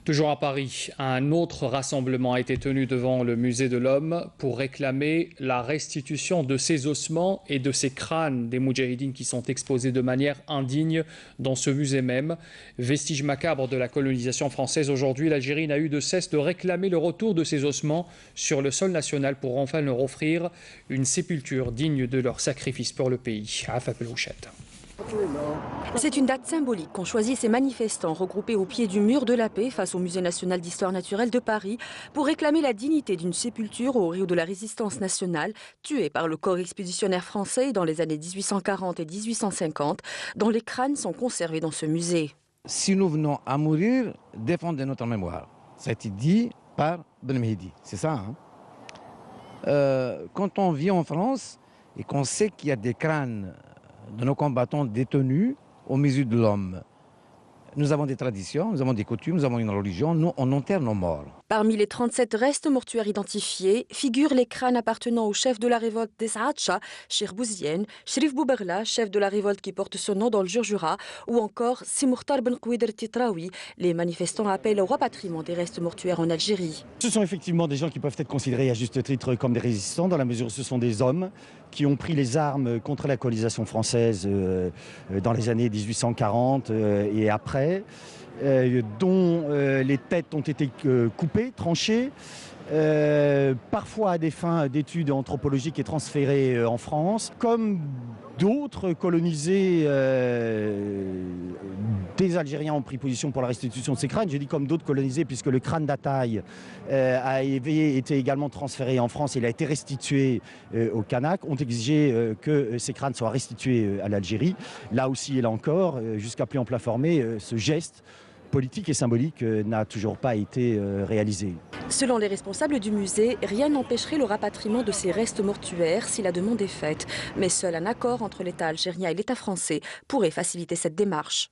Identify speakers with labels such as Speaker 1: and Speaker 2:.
Speaker 1: Toujours à Paris, un autre rassemblement a été tenu devant le musée de l'Homme pour réclamer la restitution de ces ossements et de ces crânes des moudjahidines qui sont exposés de manière indigne dans ce musée même. Vestige macabre de la colonisation française, aujourd'hui l'Algérie n'a eu de cesse de réclamer le retour de ces ossements sur le sol national pour enfin leur offrir une sépulture digne de leur sacrifice pour le pays. Afaf Belouchet.
Speaker 2: C'est une date symbolique qu'ont choisi ces manifestants regroupés au pied du mur de la paix face au Musée national d'histoire naturelle de Paris pour réclamer la dignité d'une sépulture au rio de la résistance nationale tuée par le corps expéditionnaire français dans les années 1840 et 1850 dont les crânes sont conservés dans ce musée.
Speaker 3: Si nous venons à mourir, défendre notre mémoire. Ça a été dit par Ben Mehdi, c'est ça. Quand on vit en France et qu'on sait qu'il y a des crânes de nos combattants détenus au musée de l'Homme. Nous avons des traditions, nous avons des coutumes, nous avons une religion, nous on enterre nos morts.
Speaker 2: Parmi les 37 restes mortuaires identifiés figurent les crânes appartenant au chef de la révolte des Saadcha, Cheikh Bouzienne, Sherif Bouberla, chef de la révolte qui porte son nom dans le Jurjura, ou encore Simourtar Ben Kouider Titraoui. Les manifestants appellent au rapatriement des restes mortuaires en Algérie.
Speaker 4: Ce sont effectivement des gens qui peuvent être considérés à juste titre comme des résistants, dans la mesure où ce sont des hommes qui ont pris les armes contre la colonisation française dans les années 1840 et après, dont les têtes ont été coupées, tranchées, parfois à des fins d'études anthropologiques et transférées en France, comme d'autres colonisés, des Algériens ont pris position pour la restitution de ces crânes. J'ai dit comme d'autres colonisés puisque le crâne d'Ataï a été également transféré en France. Il a été restitué au Kanak. Ont exigé que ces crânes soient restitués à l'Algérie. Là aussi et là encore, jusqu'à plus en plat formé, ce geste politique et symbolique n'a toujours pas été réalisé.
Speaker 2: Selon les responsables du musée, rien n'empêcherait le rapatriement de ces restes mortuaires si la demande est faite. Mais seul un accord entre l'État algérien et l'État français pourrait faciliter cette démarche.